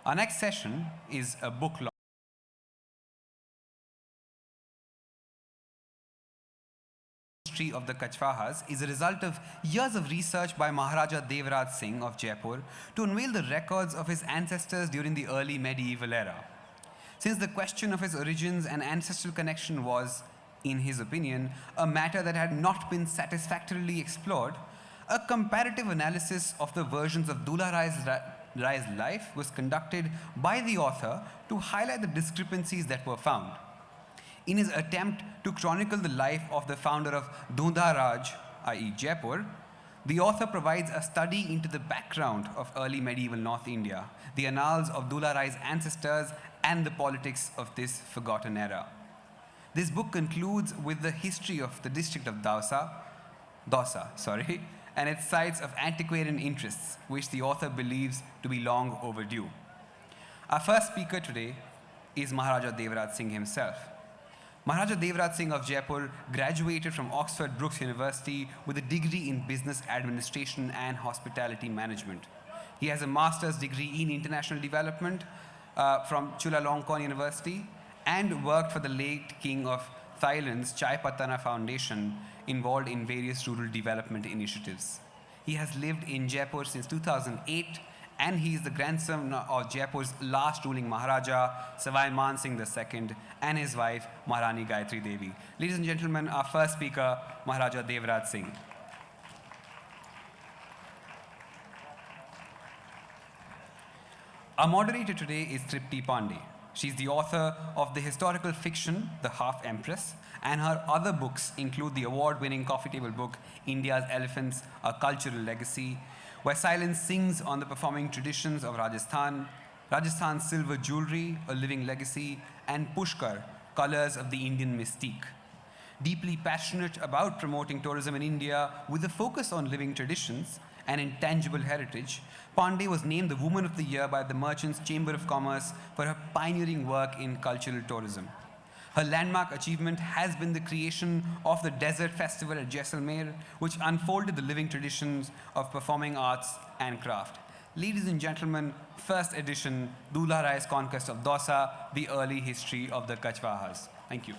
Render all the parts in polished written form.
Our next session is a book launch. History of the Kachwahas is a result of years of research by Maharaja Devraj Singh of Jaipur to unveil the records of his ancestors during the early medieval era. Since the question of his origins and ancestral connection was, in his opinion, a matter that had not been satisfactorily explored, a comparative analysis of the versions of Dulha Rai's life was conducted by the author to highlight the discrepancies that were found. In his attempt to chronicle the life of the founder of Dulha Rai, i.e. Jaipur, the author provides a study into the background of early medieval North India, the annals of Dulha Rai's ancestors, and the politics of this forgotten era. This book concludes with the history of the district of Dausa, and its sites of antiquarian interests, which the author believes to be long overdue. Our first speaker today is Maharaja Devraj Singh himself. Maharaja Devraj Singh of Jaipur graduated from Oxford Brookes University with a degree in business administration and hospitality management. He has a master's degree in international development from Chulalongkorn University and worked for the late King of Thailand's Chai Patana Foundation, involved in various rural development initiatives. He has lived in Jaipur since 2008, and he is the grandson of Jaipur's last ruling Maharaja, Savai Man Singh II, and his wife, Maharani Gayatri Devi. Ladies and gentlemen, our first speaker, Maharaja Devraj Singh. Our moderator today is Tripti Pandey. She's the author of the historical fiction, The Half-Empress, and her other books include the award-winning coffee table book, India's Elephants, A Cultural Legacy, where silence sings on the performing traditions of Rajasthan, Rajasthan's silver jewelry, A Living Legacy, and Pushkar, Colors of the Indian Mystique. Deeply passionate about promoting tourism in India with a focus on living traditions and intangible heritage, Pandey was named the Woman of the Year by the Merchants Chamber of Commerce for her pioneering work in cultural tourism. Her landmark achievement has been the creation of the Desert Festival at Jaisalmer, which unfolded the living traditions of performing arts and craft. Ladies and gentlemen, first edition, Dulha Rai's Conquest of Dausa, the early history of the Kachwahas. Thank you.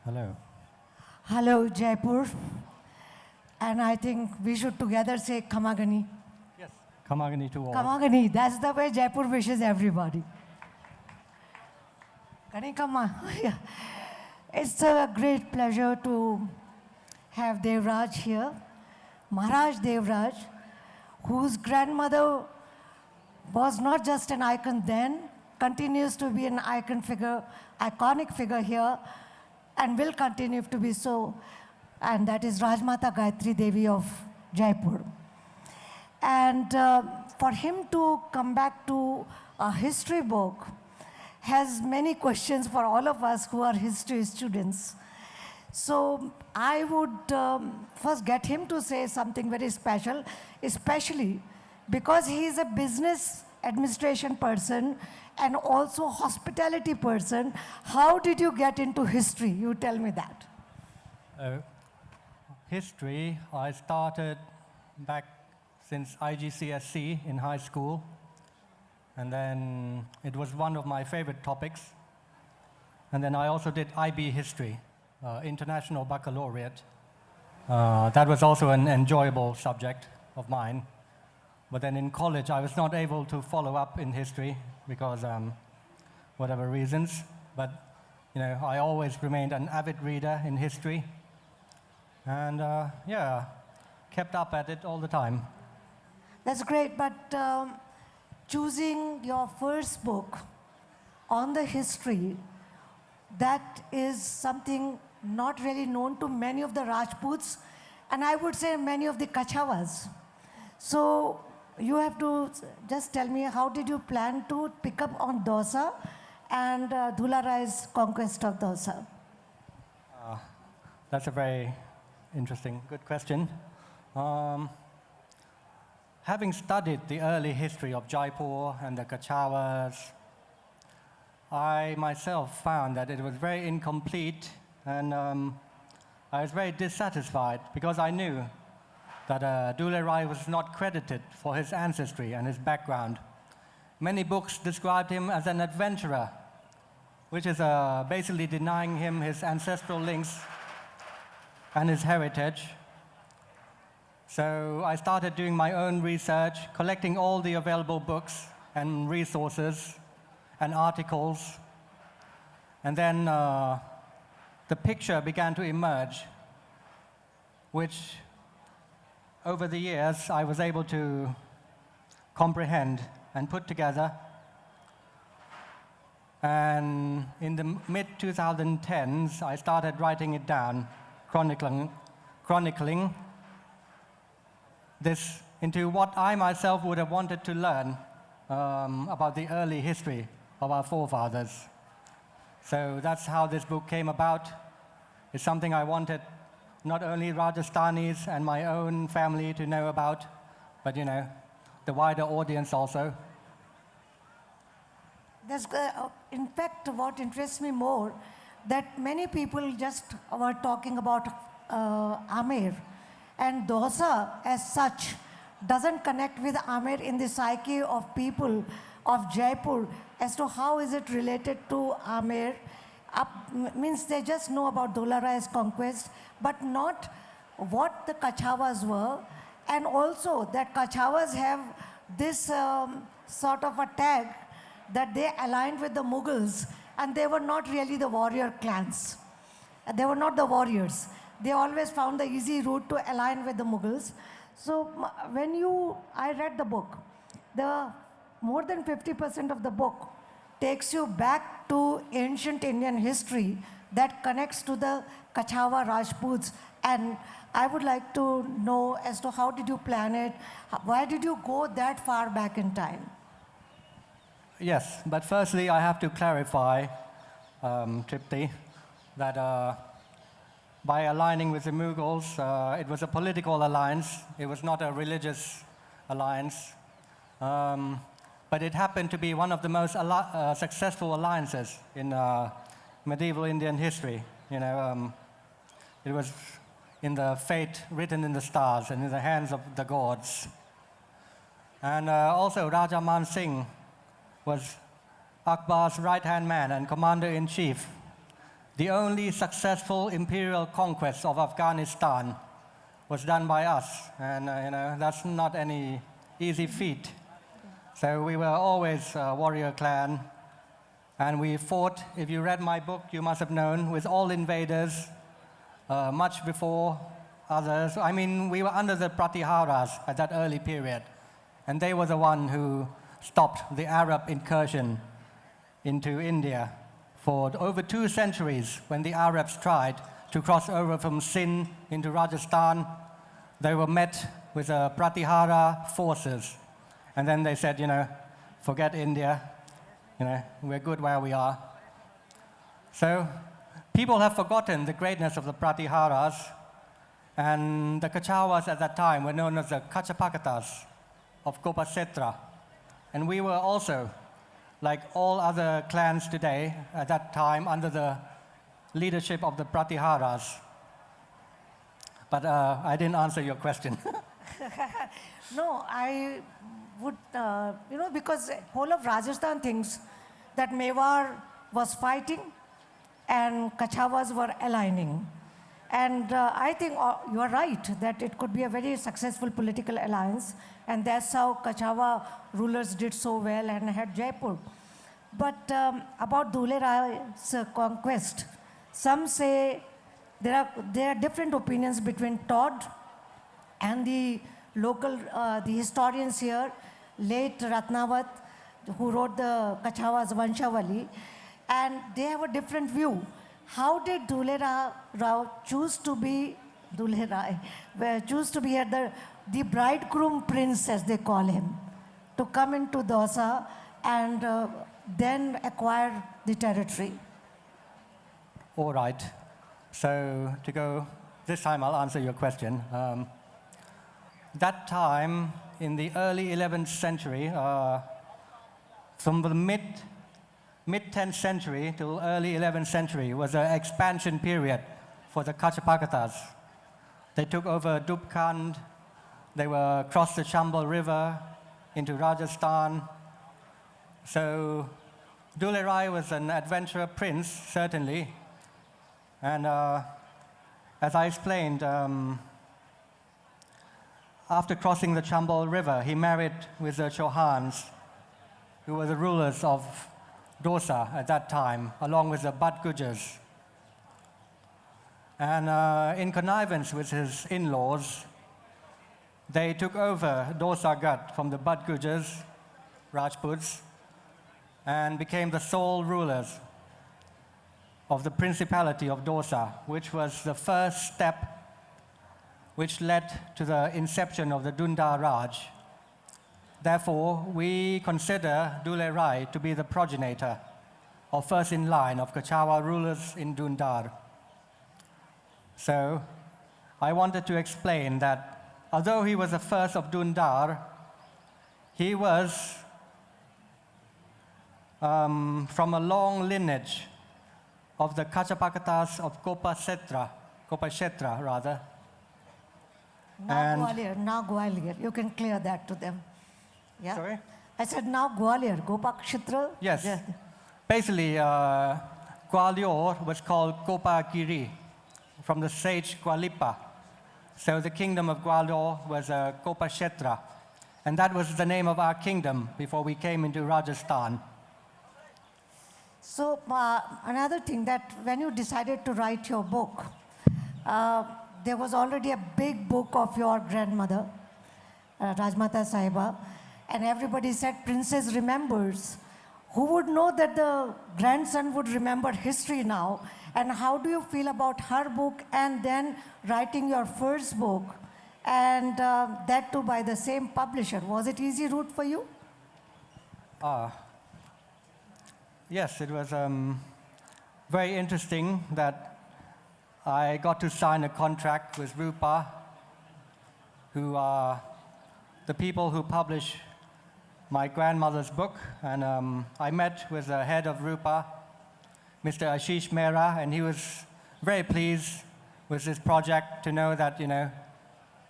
Hello. Hello, Jaipur. And I think we should together say Kamagani. Yes. Kamagani to all. Kamagani, that's the way Jaipur wishes everybody. Kani Kama. It's a great pleasure to have Devraj here. Maharaj Devraj, whose grandmother was not just an icon then, continues to be an iconic figure here, and will continue to be so, and that is Rajmata Gayatri Devi of Jaipur. And for him to come back to a history book has many questions for all of us who are history students. So I would first get him to say something very special, especially because he is a business administration person and also hospitality person. How did you get into history? You tell me that. History, I started back since IGCSE in high school. And then it was one of my favorite topics. And then I also did IB history, International Baccalaureate. That was also an enjoyable subject of mine. But then in college, I was not able to follow up in history because whatever reasons. But I always remained an avid reader in history. And yeah, kept up at it all the time. That's great, but choosing your first book on the history, that is something not really known to many of the Rajputs, and I would say many of the Kachwahas. So you have to just tell me, how did you plan to pick up on Dausa, and Dulha Rai's Conquest of Dausa? That's a very interesting, good question. Having studied the early history of Jaipur and the Kachwahas, I myself found that it was very incomplete, and I was very dissatisfied because I knew that Dulha Rai was not credited for his ancestry and his background. Many books described him as an adventurer, which is basically denying him his ancestral links and his heritage. So I started doing my own research, collecting all the available books and resources and articles. And then the picture began to emerge, which over the years I was able to comprehend and put together. And in the mid-2010s, I started writing it down, chronicling this into what I myself would have wanted to learn about the early history of our forefathers. So that's how this book came about. It's something I wanted not only Rajasthanis and my own family to know about, but the wider audience also. That's, in fact, what interests me more, that many people just were talking about Amer, and Dausa as such doesn't connect with Amer in the psyche of people of Jaipur as to how is it related to Amer. Means they just know about Dulha Rai's conquest, but not what the Kachwahas were, and also that Kachwahas have this sort of a tag that they aligned with the Mughals, and they were not really the warrior clans. They were not the warriors. They always found the easy route to align with the Mughals. So when I read the book, the more than 50% of the book takes you back to ancient Indian history that connects to the Kachwaha Rajputs. And I would like to know as to how did you plan it? Why did you go that far back in time? Yes, but firstly, I have to clarify, Tripti, that by aligning with the Mughals, it was a political alliance. It was not a religious alliance. But it happened to be one of the most successful alliances in medieval Indian history. It was in the fate written in the stars and in the hands of the gods. And also, Raja Man Singh was Akbar's right-hand man and commander-in-chief. The only successful imperial conquest of Afghanistan was done by us, and that's not any easy feat. So we were always a warrior clan, and we fought, if you read my book, you must have known, with all invaders, much before others. I mean, we were under the Pratiharas at that early period, and they were the one who stopped the Arab incursion into India. For over 2 centuries, when the Arabs tried to cross over from Sindh into Rajasthan, they were met with Pratihara forces. And then they said, forget India, we're good where we are. So people have forgotten the greatness of the Pratiharas, and the Kachwahas at that time were known as the Kachapakatas of Kopasetra. And we were also, like all other clans today, at that time, under the leadership of the Pratiharas. But I didn't answer your question. No, I would, because whole of Rajasthan thinks that Mewar was fighting and Kachwahas were aligning. And I think you are right that it could be a very successful political alliance, and that's how Kachwaha rulers did so well and had Jaipur. But about Dulha Rai's conquest, some say there are different opinions between Todd and the local, the historians here, late Ratnavat, who wrote the Kachwahas Vanshavali, and they have a different view. How did Dulha Rai choose to be here, the bridegroom prince, as they call him, to come into Dausa and then acquired the territory? All right. So to go, this time I'll answer your question. That time, in the early 11th century, from the mid-10th century till early 11th century was an expansion period for the Kachwahas. They took over Dubkand, they were across the Chambal River into Rajasthan. So Dulha Rai was an adventurer prince, certainly. And as I explained, after crossing the Chambal River, he married with the Chauhans, who were the rulers of Dausa at that time, along with the Bhat Gujars. And in connivance with his in-laws, they took over Dausa Ghat from the Bhat Gujars, Rajputs, and became the sole rulers of the Principality of Dausa, which was the first step which led to the inception of the Dunda Raj. Therefore, we consider Dulha Rai to be the progenitor, or first in line, of Kachwaha rulers in Dundar. So, I wanted to explain that although he was the first of Dundar, he was from a long lineage of the Kachwahas of Kopakshetra rather. Now Gwalior. You can clear that to them. Yeah? Sorry? I said now Gwalior, Gopakshetra. Yes. Yeah. Basically, Gwalior was called Kopagiri from the sage Gwalipa. So the kingdom of Gwalior was Kopakshetra. And that was the name of our kingdom before we came into Rajasthan. So another thing, that when you decided to write your book, there was already a big book of your grandmother, Rajmata Sahiba, and everybody said Princess remembers. Who would know that the grandson would remember history now? And how do you feel about her book and then writing your first book, and that too by the same publisher? Was it easy route for you? Yes, it was very interesting that I got to sign a contract with Rupa, who are the people who publish my grandmother's book. And I met with the head of Rupa, Mr. Ashish Mehra, and he was very pleased with this project to know that,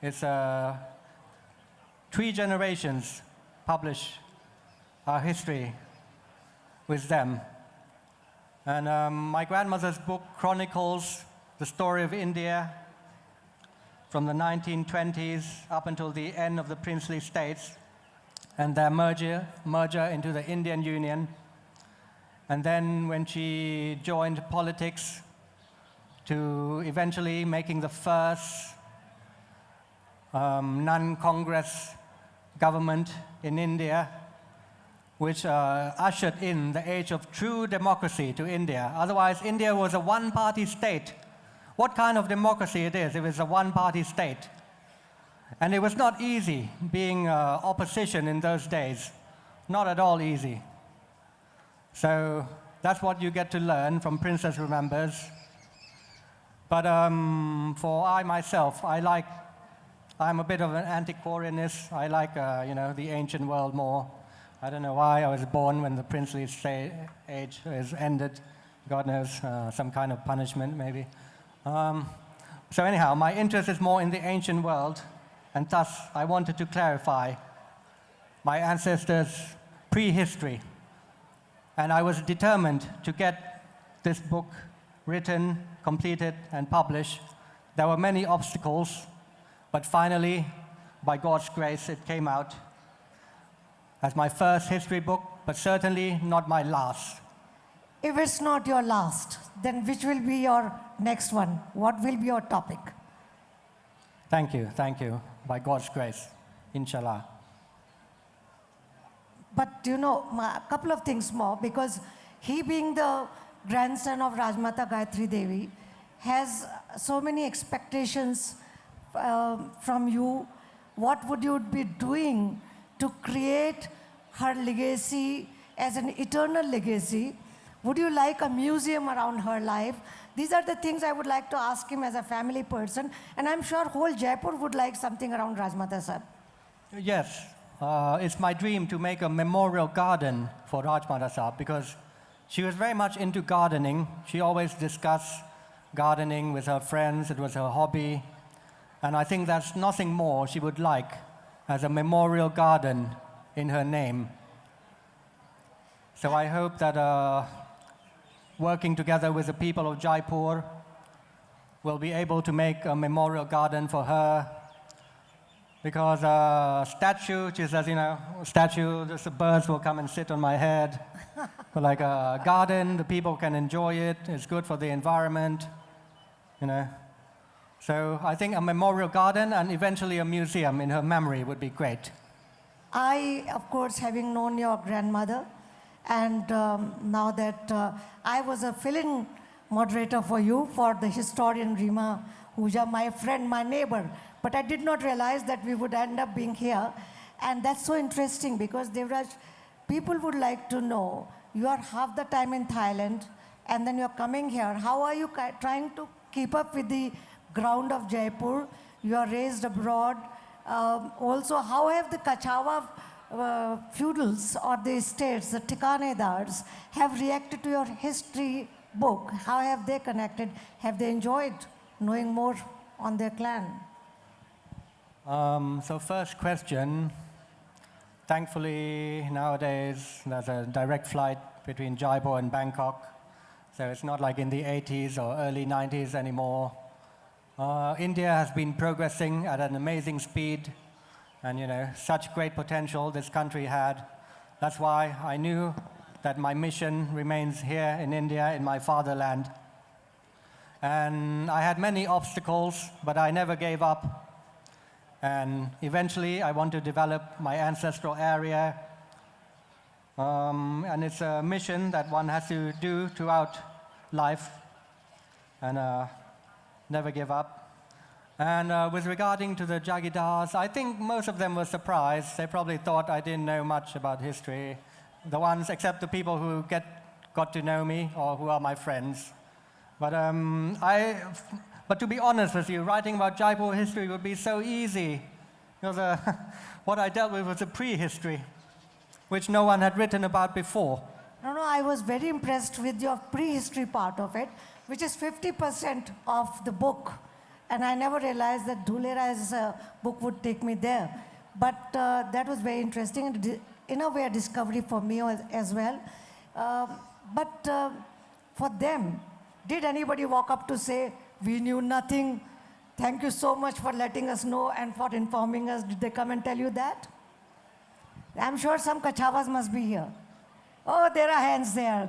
it's 3 generations publish our history with them. And my grandmother's book chronicles the story of India from the 1920s up until the end of the princely states and their merger into the Indian Union. And then when she joined politics, to eventually making the first non-Congress government in India, which ushered in the age of true democracy to India. Otherwise, India was a one-party state. What kind of democracy it is if it's a one-party state? And it was not easy being opposition in those days. Not at all easy. So that's what you get to learn from Princess Remembers. But for I myself, I'm a bit of an antiquarianist. I like, the ancient world more. I don't know why I was born when the princely age is ended. God knows, some kind of punishment maybe. So anyhow, my interest is more in the ancient world, and thus I wanted to clarify my ancestors' prehistory. And I was determined to get this book written, completed, and published. There were many obstacles, but finally, by God's grace, it came out as my first history book, but certainly not my last. If it's not your last, then which will be your next one? What will be your topic? Thank you, by God's grace, inshallah. But a couple of things more, because he being the grandson of Rajmata Gayatri Devi has so many expectations from you. What would you be doing to create her legacy as an eternal legacy? Would you like a museum around her life? These are the things I would like to ask him as a family person, and I'm sure whole Jaipur would like something around Rajmata Sahib. Yes, it's my dream to make a memorial garden for Rajmata Sahib because she was very much into gardening. She always discussed gardening with her friends. It was her hobby. And I think there's nothing more she would like as a memorial garden in her name. So I hope that working together with the people of Jaipur, we'll be able to make a memorial garden for her. Because a statue, she says, statue, just the birds will come and sit on my head. But like a garden, the people can enjoy it. It's good for the environment, So I think a memorial garden and eventually a museum in her memory would be great. I, of course, having known your grandmother, and now that I was a fill-in moderator for you, for the historian Rima Huja, my friend, my neighbor, but I did not realize that we would end up being here. And that's so interesting because Devraj, people would like to know, you are half the time in Thailand and then you're coming here. How are you trying to keep up with the ground of Jaipur? You are raised abroad. Also, how have the Kachawa feudals or the estates, the Tikanedars, have reacted to your history book? How have they connected? Have they enjoyed knowing more on their clan? So first question, thankfully nowadays there's a direct flight between Jaipur and Bangkok. So it's not like in the 80s or early 90s anymore. India has been progressing at an amazing speed and such great potential this country had. That's why I knew that my mission remains here in India, in my fatherland. And I had many obstacles, but I never gave up. And eventually, I want to develop my ancestral area. And it's a mission that one has to do throughout life and never give up. And with regarding to the Jagirdars, I think most of them were surprised. They probably thought I didn't know much about history. The ones, except the people who got to know me or who are my friends. But to be honest with you, writing about Jaipur history would be so easy. Because what I dealt with was a prehistory, which no one had written about before. No, I was very impressed with your prehistory part of it, which is 50% of the book. And I never realized that Dulha Rai's book would take me there. But that was very interesting, and in a way a discovery for me as well. But for them, did anybody walk up to say, we knew nothing, thank you so much for letting us know and for informing us? Did they come and tell you that? I'm sure some Kachwahas must be here. Oh, there are hands there,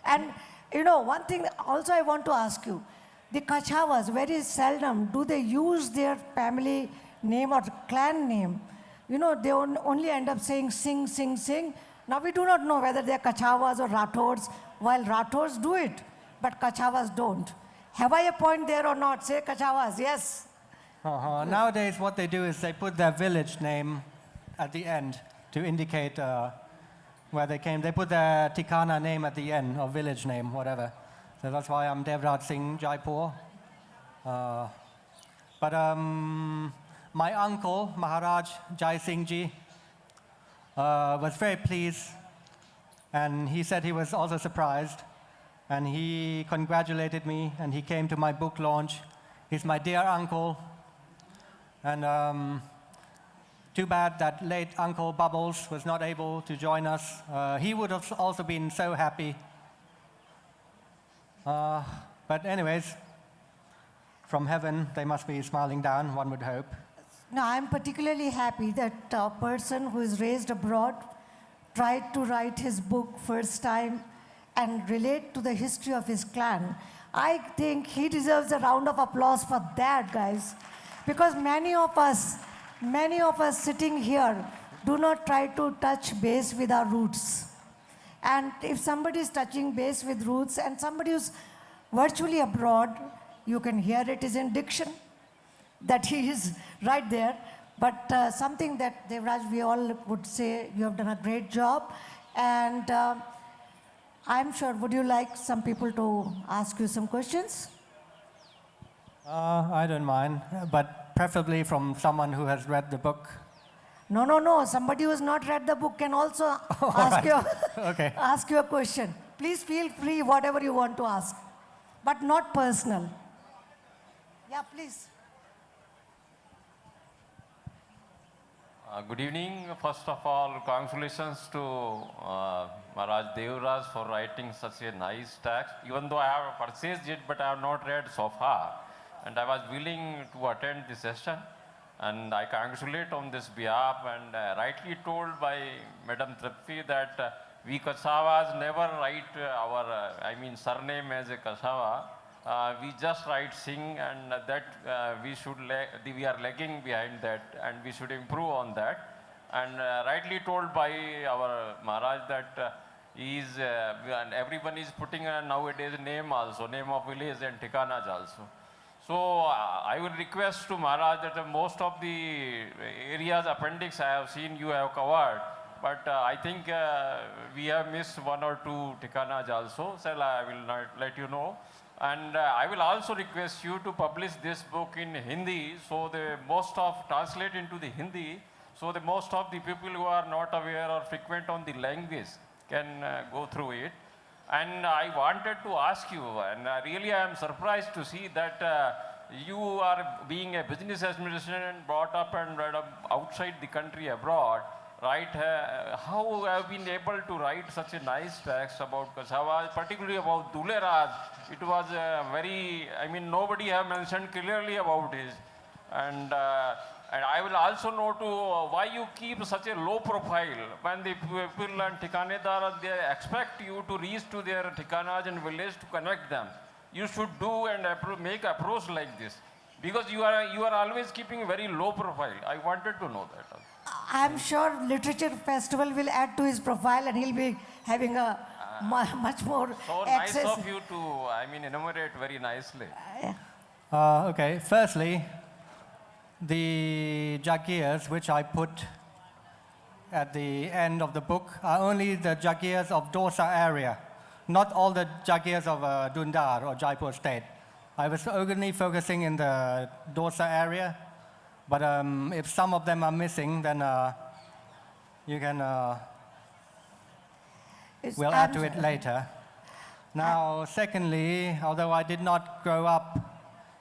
And one thing also I want to ask you, the Kachwahas, very seldom do they use their family name or clan name. They only end up saying sing, sing, sing. Now we do not know whether they're Kachwahas or Rathors, while Rathors do it, but Kachwahas don't. Have I a point there or not? Say Kachwahas, yes. Nowadays what they do is they put their village name at the end to indicate where they came. They put their Tikana name at the end, or village name, whatever. So that's why I'm Devraj Singh, Jaipur. But my uncle, Maharaj Jai Singh Ji, was very pleased, and he said he was also surprised, and he congratulated me, and he came to my book launch. He's my dear uncle, and too bad that late Uncle Bubbles was not able to join us. He would have also been so happy. But anyways, from heaven, they must be smiling down, one would hope. Now, I'm particularly happy that a person who is raised abroad tried to write his book first time and relate to the history of his clan. I think he deserves a round of applause for that, guys. Because many of us sitting here do not try to touch base with our roots. And if somebody is touching base with roots and somebody who's virtually abroad, you can hear it is in diction that he is right there. But something that, Devraj, we all would say you have done a great job. And I'm sure, would you like some people to ask you some questions? I don't mind, but preferably from someone who has read the book. No, no, no. Somebody who has not read the book can also ask you, Okay. ask you a question. Please feel free, whatever you want to ask, but not personal. Yeah, please. Good evening. First of all, congratulations to Maharaj Devraj for writing such a nice text. Even though I have purchased it, but I have not read so far. And I was willing to attend this session. And I congratulate on this behalf. And rightly told by Madam Tripti that we Kachwahas never write our, surname as a Kachwaha. We just write Singh, and that we are lagging behind that, and we should improve on that. And rightly told by our Maharaj that and everyone is putting nowadays name also, name of village and Tikanas also. So I will request to Maharaj that most of the areas appendix I have seen you have covered, but I think we have missed one or two Tikanas also, so I will not let you know. And I will also request you to publish this book in Hindi, so translate into the Hindi, so the most of the people who are not aware or frequent on the language can go through it. And I wanted to ask you, and really I am surprised to see that you are being a business administration brought up and brought up outside the country abroad, right? How have you been able to write such a nice text about Kachwahas, particularly about Dulha Rai? It was nobody have mentioned clearly about it. And I will also know why you keep such a low profile when the people and Tikanedar, they expect you to reach to their Tikanas and village to connect them. You should do and make approach like this, because you are always keeping very low profile. I wanted to know that. I'm sure Literature Festival will add to his profile, and he'll be having a much more So access. nice of you to, enumerate very nicely. Okay, firstly, the Jagirs, which I put at the end of the book, are only the Jagirs of Dausa area, not all the Jagirs of Dundar or Jaipur state. I was only focusing in the Dausa area, but if some of them are missing, then you can, we'll add to it later. Now, secondly, although I did not grow up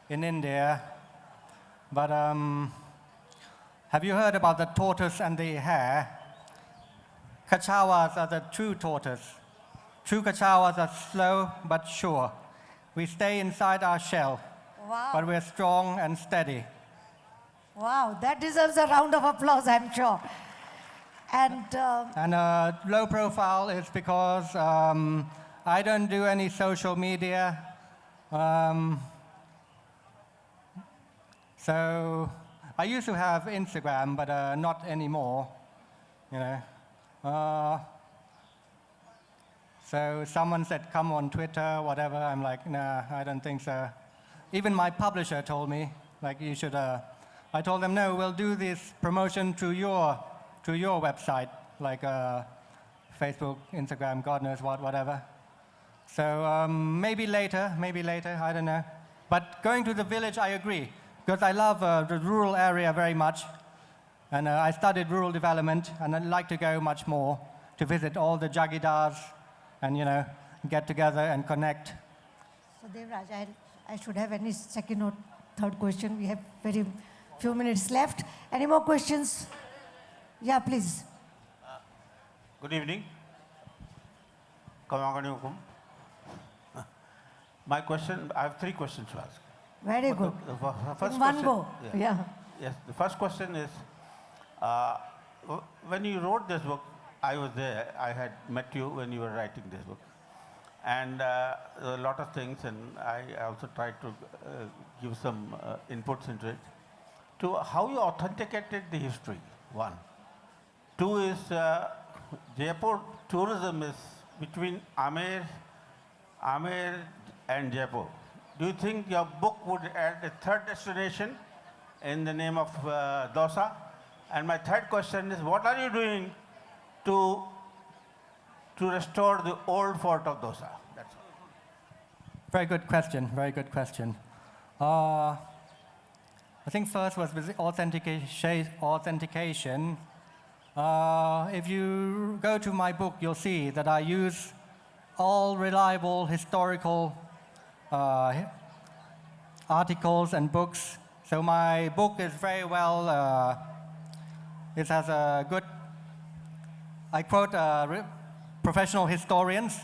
in India, but have you heard about the tortoise and the hare? Kachwahas are the true tortoise. True Kachwahas are slow but sure. We stay inside our shell, Wow. but we're strong and steady. Wow, that deserves a round of applause, I'm sure. And And low profile is because I don't do any social media. So I used to have Instagram, but not anymore, you know. So someone said, come on Twitter, whatever. I'm like, nah, I don't think so. Even my publisher told me, like, you should, I told them, no, we'll do this promotion through your website, like Facebook, Instagram, God knows what, whatever. So maybe later, I don't know. But going to the village, I agree, because I love the rural area very much. And I studied rural development, and I'd like to go much more to visit all the Jagidars and, you know, get together and connect. so Devraj, I should have any second or third question. We have very few minutes left. Any more questions? Yeah, please. Good evening. Kamagani. My question, I have three questions to ask. Very good. The first In one question, go. Yeah. Yes, the first question is, when you wrote this book, I was there. I had met you when you were writing this book. And a lot of things, and I also tried to give some inputs into it. To how you authenticated the history, one. Two is, Jaipur tourism is between Amer and Jaipur. Do you think your book would add a third destination in the name of Dausa? And my third question is, what are you doing to restore the old fort of Dausa? That's all. Very good question, very good question. I think first was with authentication. If you go to my book, you'll see that I use all reliable historical articles and books. So my book is very well, it has a good, I quote professional historians,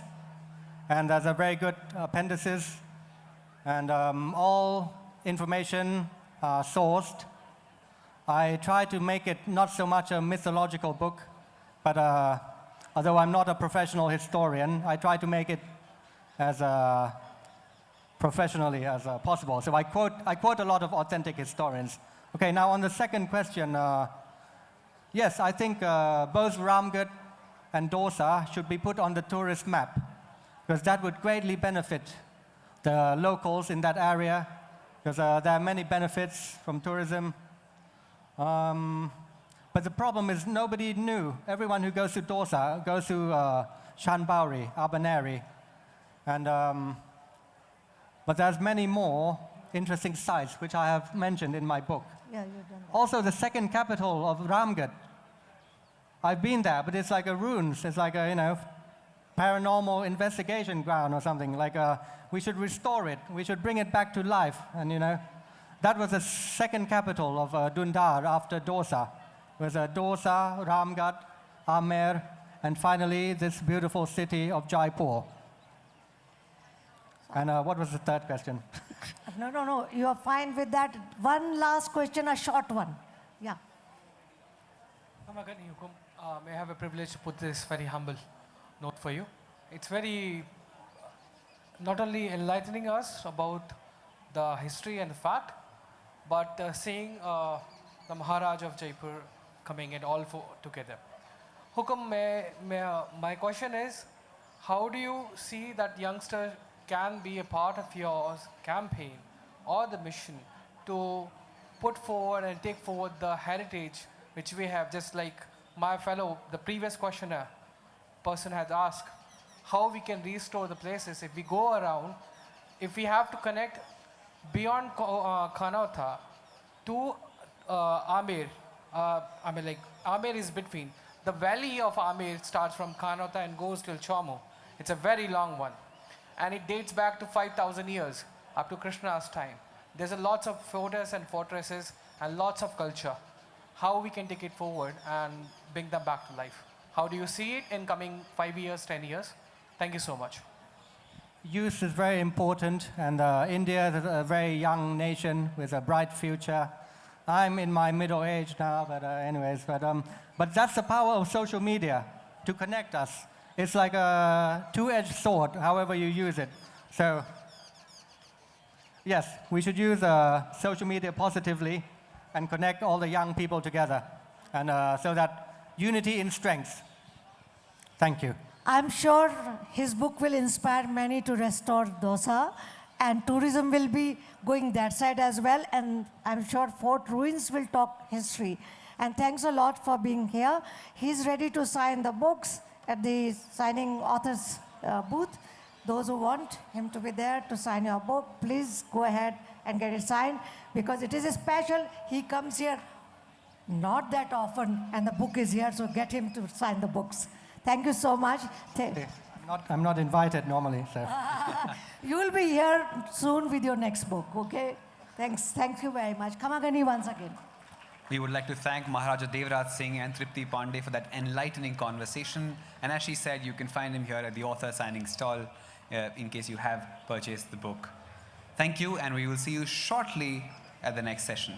and there's a very good appendices, and all information sourced. I try to make it not so much a mythological book, but although I'm not a professional historian, I try to make it as professionally as possible. So I quote a lot of authentic historians. Okay, now on the second question, yes, I think both Ramgarh and Dausa should be put on the tourist map, because that would greatly benefit the locals in that area, because there are many benefits from tourism. But the problem is nobody knew. Everyone who goes to Dausa goes to Shanbauri, Abaneri, and but there's many more interesting sites which I have mentioned in my book. Yeah, you've done that. Also, the second capital of Ramgarh. I've been there, but it's like a ruins. It's like a, paranormal investigation ground or something. Like we should restore it. We should bring it back to life. And that was the second capital of Dundar after Dausa. It was Dausa, Ramgarh, Amer, and finally this beautiful city of Jaipur. And what was the third question? No. You are fine with that. One last question, a short one. Yeah. Kamagani Hukum, may I have a privilege to put this very humble note for you. It's very not only enlightening us about the history and the fact, but seeing the Maharaj of Jaipur coming in all together. Hukum, my question is, how do you see that youngster can be a part of your campaign or the mission to put forward and take forward the heritage which we have, just like the previous questioner person had asked, how we can restore the places if we go around, if we have to connect beyond Kanauta to Amer. Amer is between. The valley of Amer starts from Kanauta and goes till Chomu. It's a very long one. And it dates back to 5,000 years, up to Krishna's time. There's lots of forts and fortresses and lots of culture. How we can take it forward and bring them back to life? How do you see it in coming 5 years, 10 years? Thank you so much. Youth is very important, and India is a very young nation with a bright future. I'm in my middle age now, but but that's the power of social media, to connect us. It's like a two-edged sword, however you use it. So, yes, we should use social media positively and connect all the young people together, and so that unity in strength. Thank you. I'm sure his book will inspire many to restore Dausa, and tourism will be going that side as well, and I'm sure Fort Ruins will talk history. And thanks a lot for being here. He's ready to sign the books at the signing authors booth. Those who want him to be there to sign your book, please go ahead and get it signed, because it is a special. He comes here not that often, and the book is here, so get him to sign the books. Thank you so much. I'm not invited normally, so. You will be here soon with your next book, okay? Thanks. Thank you very much. Kamagani once again. We would like to thank Maharaja Devraj Singh and Tripti Pandey for that enlightening conversation. And as she said, you can find him here at the author signing stall in case you have purchased the book. Thank you, and we will see you shortly at the next session.